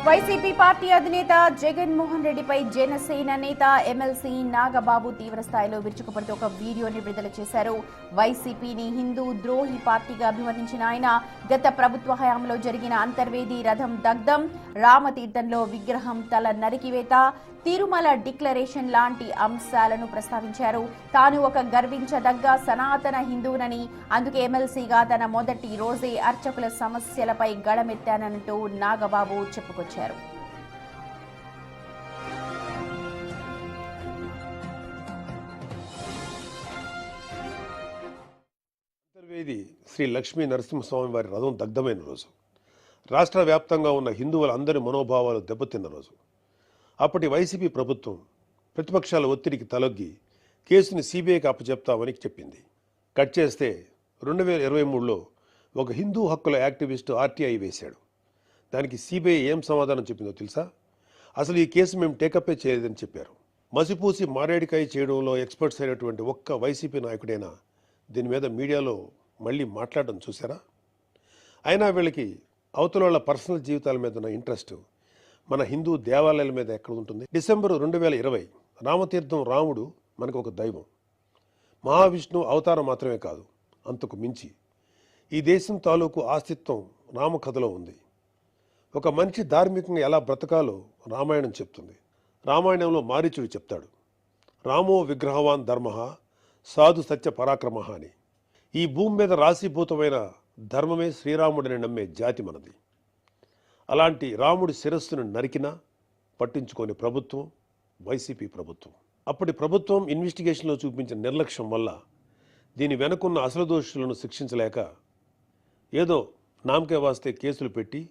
YCP party అధినేత జగన్మోహన్ రెడ్డిపై జనసేన నేత ఎమ్మెల్సీ నాగబాబు తీవ్రస్థాయిలో విరుచుకుపడుతూ ఒక వీడియోని విడుదల చేశారు. వైసీపీని హిందూ ద్రోహి పార్టీగా అభివర్ణించిన ఆయన గత ప్రభుత్వ హయాంలో జరిగిన అంతర్వేది రథం దగ్ధం, రామతీర్థంలో విగ్రహం తల నరికివేత, తిరుమల డిక్లరేషన్ లాంటి అంశాలను ప్రస్తావించారు. తాను ఒక గర్వించదగ్గ సనాతన హిందువునని, అందుకే ఎమ్మెల్సీగా తన మొదటి రోజే అర్చకుల సమస్యలపై గళమెత్తానంటూ నాగబాబు చెప్పుకొచ్చారు. అంతర్వేది శ్రీ లక్ష్మీ నరసింహస్వామి వారి రథం దగ్ధమైన రోజు, రాష్ట్ర వ్యాప్తంగా ఉన్న హిందువులందరి మనోభావాలు దెబ్బతిన్న రోజు. అప్పటి వైసీపీ ప్రభుత్వం ప్రతిపక్షాల ఒత్తిడికి తలొగ్గి కేసుని సిబిఐకి అప్పచెప్తామని చెప్పింది. కట్ చేస్తే 2023లో ఒక హిందూ హక్కుల యాక్టివిస్టు ఆర్టీఐ వేశాడు. దానికి సిబిఐ ఏం సమాధానం చెప్పిందో తెలుసా? అసలు ఈ కేసు మేము టేకప్పే చేయలేదని చెప్పారు. మసిపూసి మారేడికాయ చేయడంలో ఎక్స్పర్ట్స్ అయినటువంటి ఒక్క వైసీపీ నాయకుడైనా దీని మీద మీడియాలో మళ్ళీ మాట్లాడడం చూసారా? అయినా వీళ్ళకి అవతల వాళ్ళ పర్సనల్ జీవితాల మీద ఉన్న ఇంట్రెస్ట్ మన హిందూ దేవాలయాల మీద ఎక్కడ ఉంటుంది? డిసెంబర్ 2020 రామతీర్థం రాముడు మనకు ఒక దైవం, మహావిష్ణువు అవతారం మాత్రమే కాదు, అంతకు మించి ఈ దేశం తాలూకు ఆస్తిత్వం రామకథలో ఉంది. ఒక మనిషి ధార్మికంగా ఎలా బ్రతకాలో రామాయణం చెప్తుంది. రామాయణంలో మారీచుడు చెప్తాడు, రామో విగ్రహవాన్ ధర్మ సాధు సత్య పరాక్రమ అని. ఈ భూమి మీద రాశీభూతమైన ధర్మమే శ్రీరాముడిని నమ్మే జాతి మనది. అలాంటి రాముడి శిరస్సును నరికినా పట్టించుకోని ప్రభుత్వం వైసీపీ ప్రభుత్వం. అప్పటి ప్రభుత్వం ఇన్వెస్టిగేషన్లో చూపించిన నిర్లక్ష్యం వల్ల దీని వెనుకున్న అసలు దోషులను శిక్షించలేక ఏదో నామకే వాస్తే కేసులు పెట్టి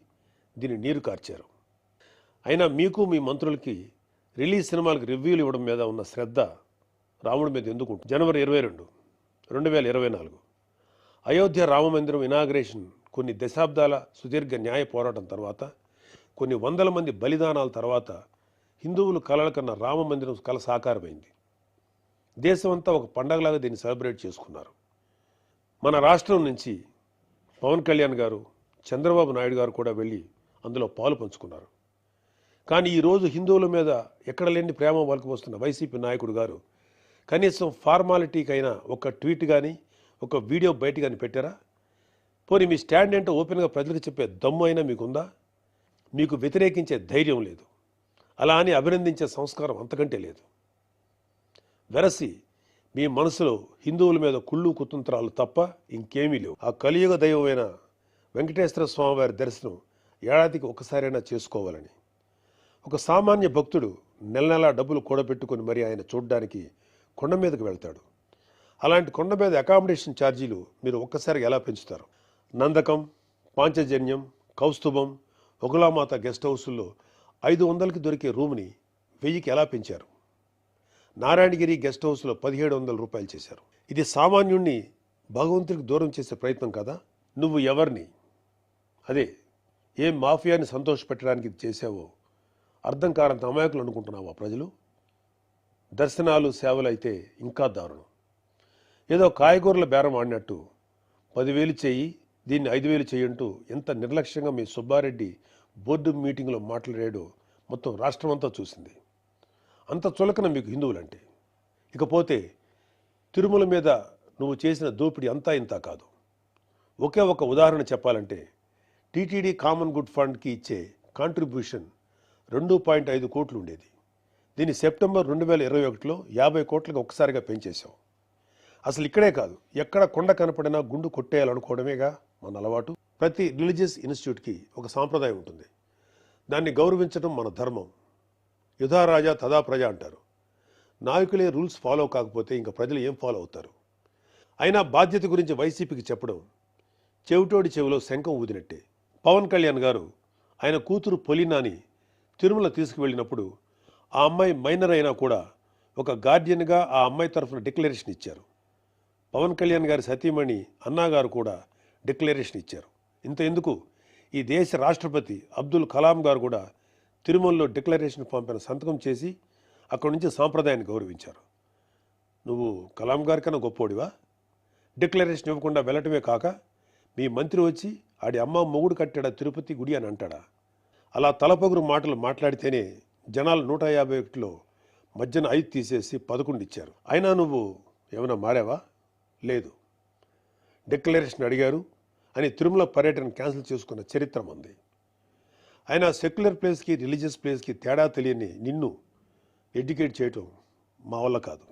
దీన్ని నీరు కార్చారు. అయినా మీకు మీ మంత్రులకి రిలీజ్ సినిమాలకు రివ్యూలు ఇవ్వడం మీద ఉన్న శ్రద్ధ రాముడి మీద ఎందుకు ఉంటుంది? జనవరి 22, 2024 అయోధ్య రామమందిరం ఇనాగ్రేషన్ కొన్ని దశాబ్దాల సుదీర్ఘ న్యాయ పోరాటం తర్వాత, కొన్ని వందల మంది బలిదానాల తర్వాత హిందువులు కలల కన్నా రామమందిరం కల సాకారమైంది. దేశమంతా ఒక పండగలాగా దీన్ని సెలబ్రేట్ చేసుకున్నారు. మన రాష్ట్రం నుంచి పవన్ కళ్యాణ్ గారు, చంద్రబాబు నాయుడు గారు కూడా వెళ్ళి అందులో పాలు పంచుకున్నారు. కానీ ఈరోజు హిందువుల మీద ఎక్కడ లేని ప్రేమ వలకపోస్తున్న వైసీపీ నాయకుడు గారు కనీసం ఫార్మాలిటీకైనా ఒక ట్వీట్ కానీ ఒక వీడియో బయట కానీ పెట్టారా? పోనీ మీ స్టాండ్ ఏంటో ఓపెన్గా ప్రజలకు చెప్పే దమ్ము అయినా మీకుందా? మీకు వ్యతిరేకించే ధైర్యం లేదు, అలా అని అభినందించే సంస్కారం అంతకంటే లేదు. వెరసి మీ మనసులో హిందువుల మీద కుళ్ళు కుతంత్రాలు తప్ప ఇంకేమీ లేవు. ఆ కలియుగ దైవమైన వెంకటేశ్వర స్వామివారి దర్శనం ఏడాదికి ఒకసారైనా చేసుకోవాలని ఒక సామాన్య భక్తుడు నెల నెలా డబ్బులు కూడబెట్టుకుని మరి ఆయన చూడడానికి కొండ మీదకు వెళ్తాడు. అలాంటి కొండ మీద అకామిడేషన్ ఛార్జీలు మీరు ఒక్కసారిగా ఎలా పెంచుతారు? నందకం, పాంచజన్యం, కౌస్తుభం, ఒకలామాత గెస్ట్ హౌసుల్లో 500కి దొరికే రూమ్ని 1000కి ఎలా పెంచారు? నారాయణగిరి గెస్ట్ హౌస్లో 1700 రూపాయలు చేశారు. ఇది సామాన్యుణ్ణి భగవంతుడికి దూరం చేసే ప్రయత్నం కదా? నువ్వు ఎవరిని, అదే ఏం మాఫియాని సంతోషపెట్టడానికి ఇది చేసావో అర్థం కారంత అమాయకులు అనుకుంటున్నావా ప్రజలు? దర్శనాలు సేవలు అయితే ఇంకా దారుణం. ఏదో కాయగూరల బేరం ఆడినట్టు 10,000 చెయ్యి, దీన్ని 5,000 చెయ్యంటూ ఎంత నిర్లక్ష్యంగా మీ సుబ్బారెడ్డి బోర్డు మీటింగ్లో మాట్లాడాడో మొత్తం రాష్ట్రం అంతా చూసింది. అంత చులకన మీకు హిందువులంటే. ఇకపోతే తిరుమల మీద నువ్వు చేసిన దోపిడీ అంతా ఇంత కాదు. ఒకే ఒక ఉదాహరణ చెప్పాలంటే టీటీడీ కామన్ గుడ్ ఫండ్కి ఇచ్చే కాంట్రిబ్యూషన్ 2.5 కోట్లు ఉండేది. దీన్ని సెప్టెంబర్ 2021లో 50 కోట్లకు ఒక్కసారిగా పెంచేశాం. అసలు ఇక్కడే కాదు, ఎక్కడ కొండ కనపడినా గుండు కొట్టేయాలనుకోవడమేగా మన అలవాటు. ప్రతి రిలీజియస్ ఇన్స్టిట్యూట్కి ఒక సాంప్రదాయం ఉంటుంది. దాన్ని గౌరవించడం మన ధర్మం. యుధా రాజా తదా ప్రజ అంటారు. నాయకులే రూల్స్ ఫాలో కాకపోతే ఇంకా ప్రజలు ఏం ఫాలో అవుతారు? అయినా బాధ్యత గురించి వైసీపీకి చెప్పడం చెవిటోడి చెవిలో శంఖం ఊదినట్టే. పవన్ కళ్యాణ్ గారు ఆయన కూతురు పొలినాని తిరుమల తీసుకువెళ్ళినప్పుడు ఆ అమ్మాయి మైనర్ అయినా కూడా ఒక గార్డియన్గా ఆ అమ్మాయి తరఫున డిక్లరేషన్ ఇచ్చారు. పవన్ కళ్యాణ్ గారి సతీమణి అన్నాగారు కూడా డిక్లరేషన్ ఇచ్చారు. ఇంత ఎందుకు, ఈ దేశ రాష్ట్రపతి అబ్దుల్ కలాం గారు కూడా తిరుమలలో డిక్లరేషన్ పంపిన సంతకం చేసి అక్కడి నుంచి సాంప్రదాయాన్ని గౌరవించారు. నువ్వు కలాం గారి కన్నా గొప్పోడివా? డిక్లరేషన్ ఇవ్వకుండా వెళ్ళటమే కాక మీ మంత్రి వచ్చి ఆడి అమ్మ మొగుడు కట్టాడా తిరుపతి గుడి అని అంటాడా? అలా తలపొగురు మాటలు మాట్లాడితేనే జనాలు 151లో మధ్యన 5 తీసేసి 11 ఇచ్చారు. అయినా నువ్వు ఏమైనా మారావా? లేదు. డిక్లరేషన్ అడిగారు అని తిరుమల పర్యటన క్యాన్సిల్ చేసుకున్న చరిత్ర మంది. అయినా సెక్యులర్ ప్లేస్కి రిలీజియస్ ప్లేస్కి తేడా తెలియని నిన్ను ఎడ్యుకేట్ చేయటం మా వల్ల కాదు.